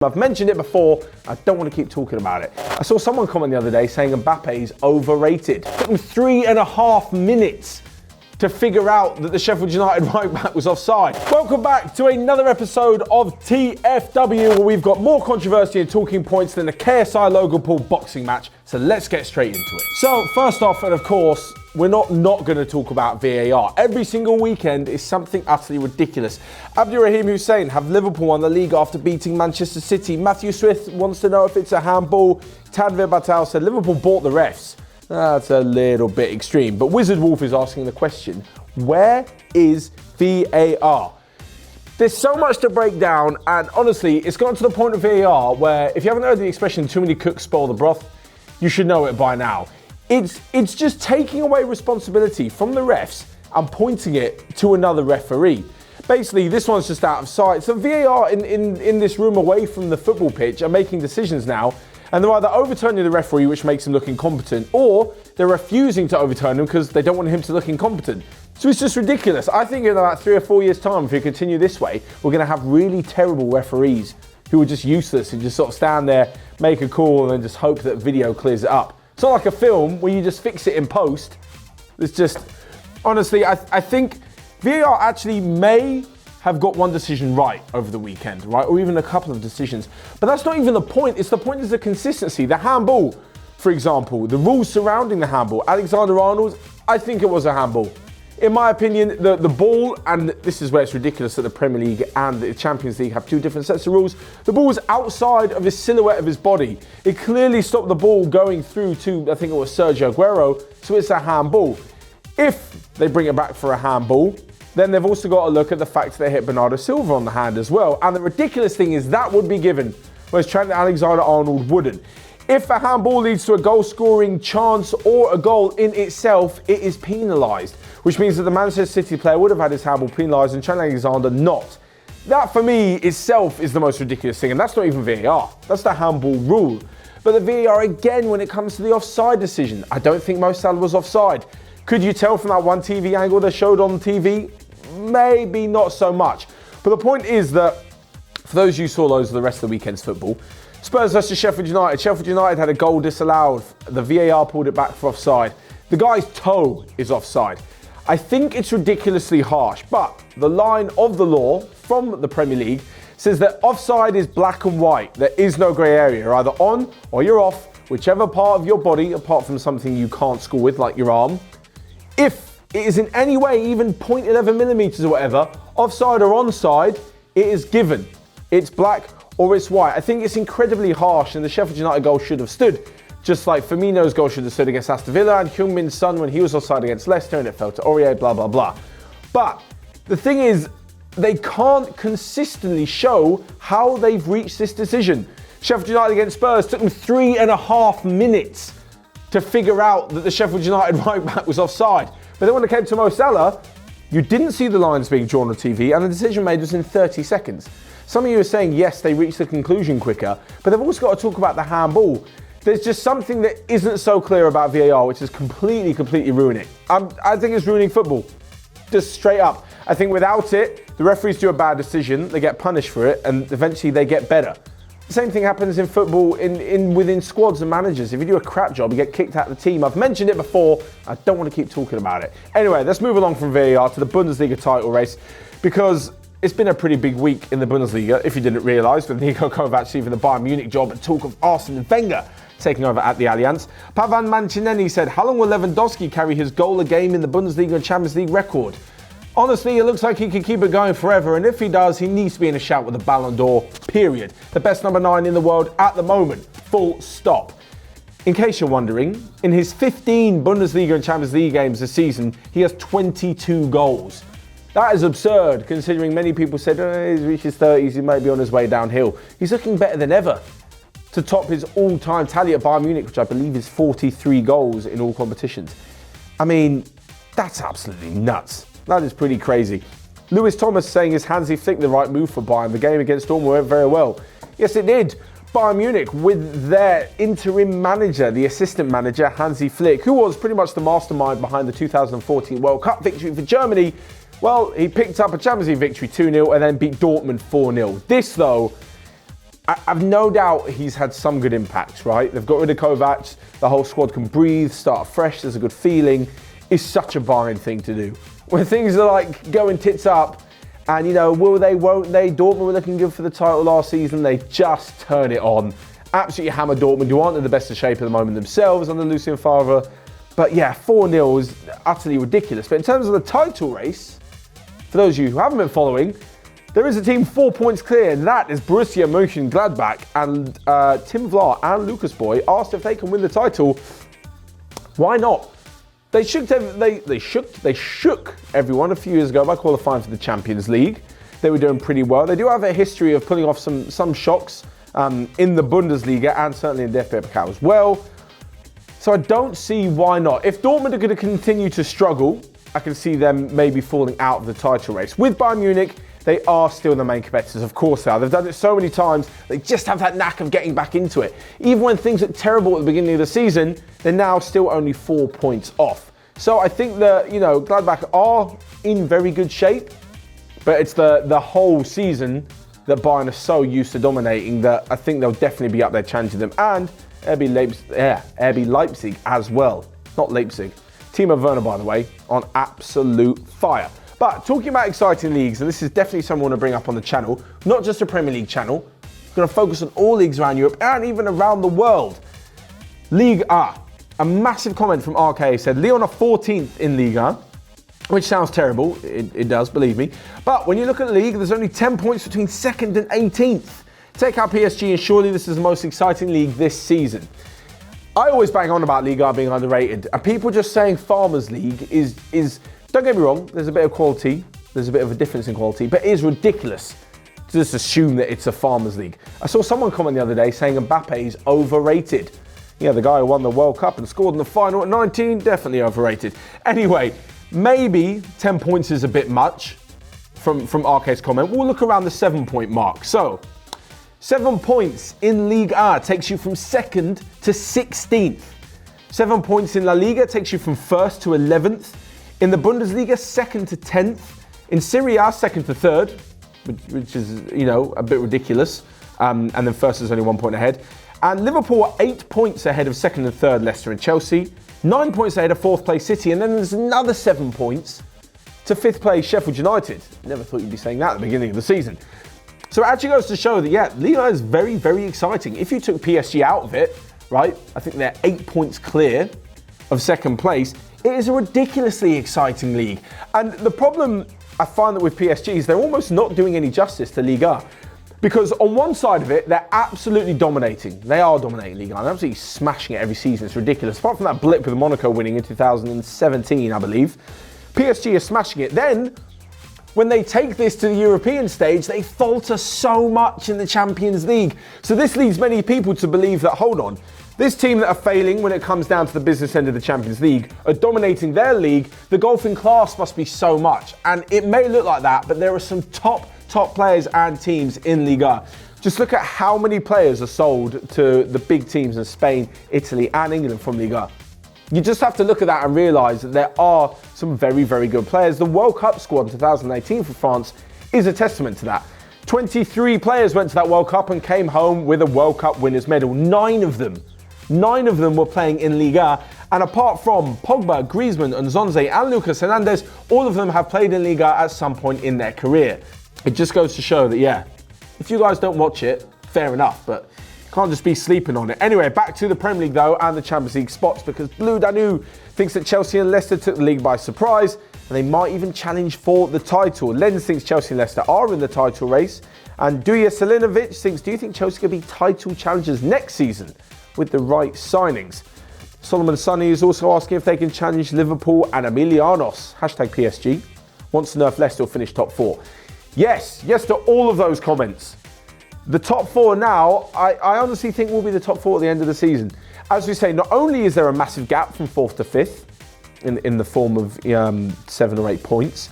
I've mentioned it before, I don't want to keep talking about it. I saw someone comment the other day saying Mbappe is overrated. It took them 3.5 minutes to figure out that the Sheffield United right back was offside. Welcome back to another episode of TFW, where we've got more controversy and talking points than the KSI Logan Paul boxing match. So let's get straight into it. So first off, and of course, we're not going to talk about VAR. Every single weekend is something utterly ridiculous. Abdurrahim Hussein, have Liverpool won the League after beating Manchester City? Matthew Swift wants to know if it's a handball. Tadvir Batal said Liverpool bought the refs. That's a little bit extreme. But Wizard Wolf is asking the question, where is VAR? There's so much to break down, and honestly, it's gotten to the point of VAR where if you haven't heard the expression, too many cooks spoil the broth, you should know it by now. It's just taking away responsibility from the refs and pointing it to another referee. Basically, this one's just out of sight. So VAR in this room away from the football pitch are making decisions now, and they're either overturning the referee, which makes him look incompetent, or they're refusing to overturn him because they don't want him to look incompetent. So it's just ridiculous. I think in about 3 or 4 years' time, if we continue this way, we're going to have really terrible referees who are just useless and just sort of stand there, make a call, and then just hope that video clears it up. It's not like a film where you just fix it in post. It's just, honestly, I think VAR actually may have got one decision right over the weekend, right? Or even a couple of decisions. But that's not even the point. The point is the consistency. The handball, for example, the rules surrounding the handball. Alexander-Arnold, I think it was a handball. In my opinion, the ball, and this is where it's ridiculous that the Premier League and the Champions League have two different sets of rules. The ball was outside of his silhouette of his body. It clearly stopped the ball going through to, I think it was Sergio Aguero, so it's a handball. If they bring it back for a handball, then they've also got to look at the fact that they hit Bernardo Silva on the hand as well. And the ridiculous thing is that would be given, whereas Trent Alexander-Arnold wouldn't. If a handball leads to a goal-scoring chance or a goal in itself, it is penalised, which means that the Manchester City player would have had his handball penalised and Trent Alexander not. That, for me, itself is the most ridiculous thing, and that's not even VAR. That's the handball rule. But the VAR, again, when it comes to the offside decision, I don't think Mo Salah was offside. Could you tell from that one TV angle they showed on TV? Maybe not so much. But the point is that, for those of you who saw those of the rest of the weekend's football, Spurs versus Sheffield United. Sheffield United had a goal disallowed. The VAR pulled it back for offside. The guy's toe is offside. I think it's ridiculously harsh, but the line of the law from the Premier League says that offside is black and white. There is no grey area. You're either on or you're off, whichever part of your body, apart from something you can't score with, like your arm. If it is in any way, even 0.11 millimetres or whatever, offside or onside, it is given. It's black or it's white. I think it's incredibly harsh, and the Sheffield United goal should have stood. Just like Firmino's goal should have stood against Aston Villa and Heung-Min Son when he was offside against Leicester and it fell to Aurier, blah, blah, blah. But the thing is, they can't consistently show how they've reached this decision. Sheffield United against Spurs took them 3.5 minutes to figure out that the Sheffield United right back was offside. But then when it came to Mo Salah, you didn't see the lines being drawn on TV and the decision made was in 30 seconds. Some of you are saying, yes, they reached the conclusion quicker, but they've also got to talk about the handball. There's just something that isn't so clear about VAR, which is completely ruining it. I think it's ruining football. Just straight up. I think without it, the referees do a bad decision, they get punished for it, and eventually they get better. The same thing happens in football within squads and managers. If you do a crap job, you get kicked out of the team. I've mentioned it before. I don't want to keep talking about it. Anyway, let's move along from VAR to the Bundesliga title race, because it's been a pretty big week in the Bundesliga, if you didn't realise, with Nico Kovac leaving the Bayern Munich job and talk of Arsene Wenger taking over at the Allianz. Pavan Mancinelli said, how long will Lewandowski carry his goal a game in the Bundesliga and Champions League record? Honestly, it looks like he could keep it going forever, and if he does, he needs to be in a shout with the Ballon d'Or, period. The best number 9 in the world at the moment, full stop. In case you're wondering, in his 15 Bundesliga and Champions League games this season, he has 22 goals. That is absurd, considering many people said, he's reached his 30s, he might be on his way downhill. He's looking better than ever to top his all-time tally at Bayern Munich, which I believe is 43 goals in all competitions. I mean, that's absolutely nuts. That is pretty crazy. Lewis Thomas saying, is Hansi Flick the right move for Bayern? The game against Dortmund went very well. Yes, it did. Bayern Munich, with their interim manager, the assistant manager, Hansi Flick, who was pretty much the mastermind behind the 2014 World Cup victory for Germany, well, he picked up a Champions League victory 2-0 and then beat Dortmund 4-0. This, though, I've no doubt he's had some good impacts, right? They've got rid of Kovac, the whole squad can breathe, start fresh, there's a good feeling. It's such a Bayern thing to do. When things are like going tits up, and will they, won't they? Dortmund were looking good for the title last season, they just turn it on. Absolutely hammer Dortmund, who aren't in the best of shape at the moment themselves under Lucien Favre. But yeah, 4-0 is utterly ridiculous. But in terms of the title race, for those of you who haven't been following, there is a team 4 points clear, and that is Borussia Mönchengladbach. And Tim Vlaar and Lucas Boy asked if they can win the title. Why not? They shook everyone a few years ago by qualifying for the Champions League. They were doing pretty well. They do have a history of pulling off some shocks in the Bundesliga and certainly in the DFB Pokal as well. So I don't see why not. If Dortmund are going to continue to struggle, I can see them maybe falling out of the title race. With Bayern Munich, they are still the main competitors, of course they are. They've done it so many times, they just have that knack of getting back into it. Even when things look terrible at the beginning of the season, they're now still only 4 points off. So I think that, Gladbach are in very good shape, but it's the whole season that Bayern are so used to dominating that I think they'll definitely be up there challenging them. And RB Leipzig as well, not Leipzig. Timo Werner, by the way, on absolute fire. But talking about exciting leagues, and this is definitely something I want to bring up on the channel, not just a Premier League channel, I'm going to focus on all leagues around Europe and even around the world. Ligue A. A massive comment from RK said, Lyon are 14th in Ligue A, which sounds terrible. It does, believe me. But when you look at the league, there's only 10 points between 2nd and 18th. Take out PSG, and surely this is the most exciting league this season. I always bang on about Ligue A being underrated, and people just saying Farmers League is don't get me wrong, there's a bit of quality, there's a bit of a difference in quality, but it is ridiculous to just assume that it's a Farmers League. I saw someone comment the other day saying Mbappe is overrated. Yeah, the guy who won the World Cup and scored in the final at 19, definitely overrated. Anyway, maybe 10 points is a bit much from RK's comment. We'll look around the 7-point mark. So, 7 points in Ligue A takes you from 2nd to 16th. 7 points in La Liga takes you from 1st to 11th. In the Bundesliga, 2nd to 10th. In Serie A, 2nd to 3rd, which is, a bit ridiculous. And then 1st is only 1 point ahead. And Liverpool are 8 points ahead of 2nd and 3rd Leicester and Chelsea. 9 points ahead of 4th place City. And then there's another 7 points to 5th place Sheffield United. Never thought you'd be saying that at the beginning of the season. So it actually goes to show that, Ligue A is very, very exciting. If you took PSG out of it, right, I think they're 8 points clear of 2nd place. It is a ridiculously exciting league. And the problem I find that with PSG is they're almost not doing any justice to Ligue A. Because on one side of it, they're absolutely dominating. They are dominating Ligue 1. They're absolutely smashing it every season. It's ridiculous. Apart from that blip with Monaco winning in 2017, I believe, PSG are smashing it. Then, when they take this to the European stage, they falter so much in the Champions League. So this leads many people to believe that, hold on, this team that are failing when it comes down to the business end of the Champions League are dominating their league. The golfing class must be so much. And it may look like that, but there are some top players and teams in Liga. Just look at how many players are sold to the big teams in Spain, Italy and England from Liga. You just have to look at that and realise that there are some very, very good players. The World Cup squad in 2018 for France is a testament to that. 23 players went to that World Cup and came home with a World Cup winners medal. 9 of them were playing in Liga. And apart from Pogba, Griezmann, Nzonzi and Lucas Hernandez, all of them have played in Liga at some point in their career. It just goes to show that, if you guys don't watch it, fair enough, but can't just be sleeping on it. Anyway, back to the Premier League though and the Champions League spots, because Blue Danube thinks that Chelsea and Leicester took the league by surprise and they might even challenge for the title. Lens thinks Chelsea and Leicester are in the title race, and Duja Selinovic thinks, do you think Chelsea could be title challengers next season with the right signings? Solomon Sonny is also asking if they can challenge Liverpool and Emilianos, #PSG, wants to know if Leicester will finish top 4. Yes to all of those comments. The top 4 now, I honestly think will be the top 4 at the end of the season. As we say, not only is there a massive gap from 4th to 5th in the form of 7 or 8 points,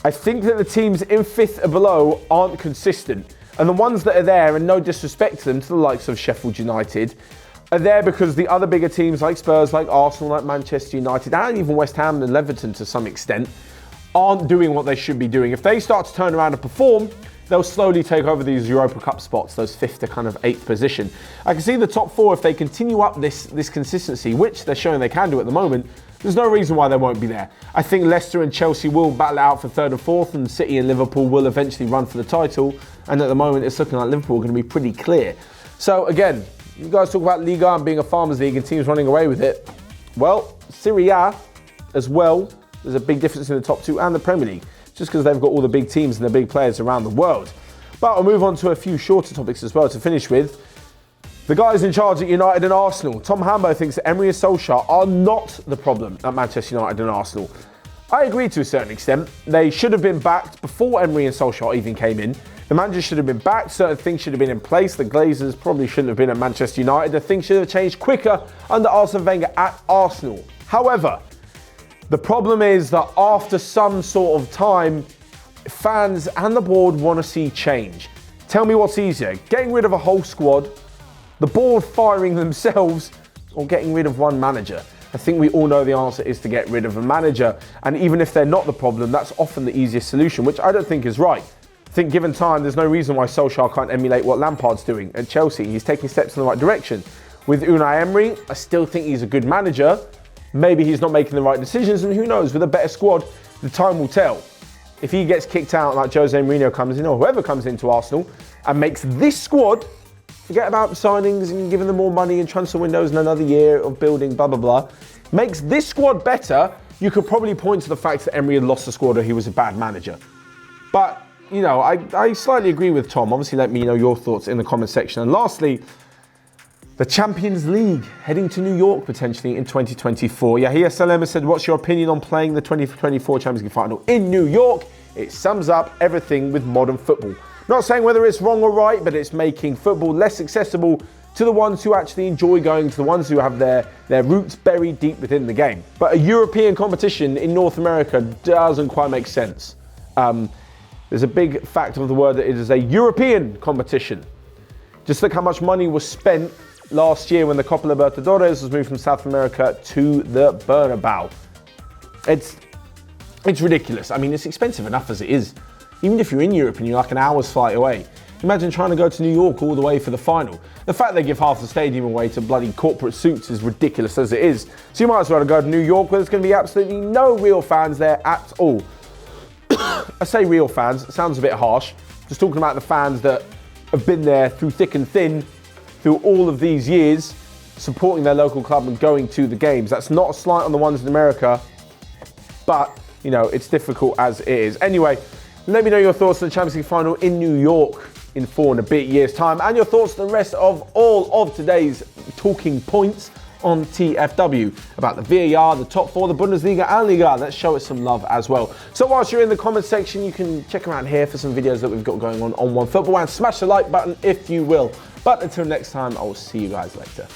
I think that the teams in 5th or below aren't consistent. And the ones that are there, and no disrespect to them, to the likes of Sheffield United, are there because the other bigger teams like Spurs, like Arsenal, like Manchester United, and even West Ham and Everton to some extent, aren't doing what they should be doing. If they start to turn around and perform, they'll slowly take over these Europa Cup spots, those 5th to kind of 8th position. I can see the top 4, if they continue up this consistency, which they're showing they can do at the moment, there's no reason why they won't be there. I think Leicester and Chelsea will battle out for 3rd and 4th, and City and Liverpool will eventually run for the title. And at the moment, it's looking like Liverpool are going to be pretty clear. So again, you guys talk about Ligue and being a farmers league and teams running away with it. Well, Serie A as well, there's a big difference in the top 2 and the Premier League, just because they've got all the big teams and the big players around the world. But I'll move on to a few shorter topics as well to finish with. The guys in charge at United and Arsenal. Tom Hambo thinks that Emery and Solskjaer are not the problem at Manchester United and Arsenal. I agree to a certain extent. They should have been backed before Emery and Solskjaer even came in. The manager should have been backed. Certain things should have been in place. The Glazers probably shouldn't have been at Manchester United. The things should have changed quicker under Arsene Wenger at Arsenal. However, the problem is that after some sort of time, fans and the board want to see change. Tell me what's easier, getting rid of a whole squad, the board firing themselves, or getting rid of one manager? I think we all know the answer is to get rid of a manager. And even if they're not the problem, that's often the easiest solution, which I don't think is right. I think given time, there's no reason why Solskjaer can't emulate what Lampard's doing at Chelsea. He's taking steps in the right direction. With Unai Emery, I still think he's a good manager. Maybe he's not making the right decisions, and who knows, with a better squad, the time will tell. If he gets kicked out like Jose Mourinho comes in, or whoever comes into Arsenal, and makes this squad, forget about signings and giving them more money and transfer windows and another year of building, blah, blah, blah, makes this squad better, you could probably point to the fact that Emery had lost the squad or he was a bad manager. But, you know, I slightly agree with Tom. Obviously, let me know your thoughts in the comment section. And lastly, the Champions League heading to New York potentially in 2024. Yahia Salem has said, what's your opinion on playing the 2024 Champions League final in New York? It sums up everything with modern football. Not saying whether it's wrong or right, but it's making football less accessible to the ones who actually enjoy going, to the ones who have their roots buried deep within the game. But a European competition in North America doesn't quite make sense. There's a big fact of the word that it is a European competition. Just look how much money was spent last year when the Copa Libertadores was moved from South America to the Bernabeu. It's ridiculous. I mean, it's expensive enough as it is. Even if you're in Europe and you're like an hour's flight away, imagine trying to go to New York all the way for the final. The fact they give half the stadium away to bloody corporate suits is ridiculous as it is. So you might as well go to New York where there's going to be absolutely no real fans there at all. I say real fans, it sounds a bit harsh. Just talking about the fans that have been there through thick and thin, through all of these years, supporting their local club and going to the games. That's not a slight on the ones in America, but, you know, it's difficult as it is. Anyway, let me know your thoughts on the Champions League final in New York in 4 and a bit years' time, and your thoughts on the rest of all of today's talking points on TFW about the VAR, the top 4, the Bundesliga and Ligue. Let's show it some love as well. So whilst you're in the comment section, you can check around here for some videos that we've got going on Onefootball, and smash the like button if you will. But until next time, I will see you guys later.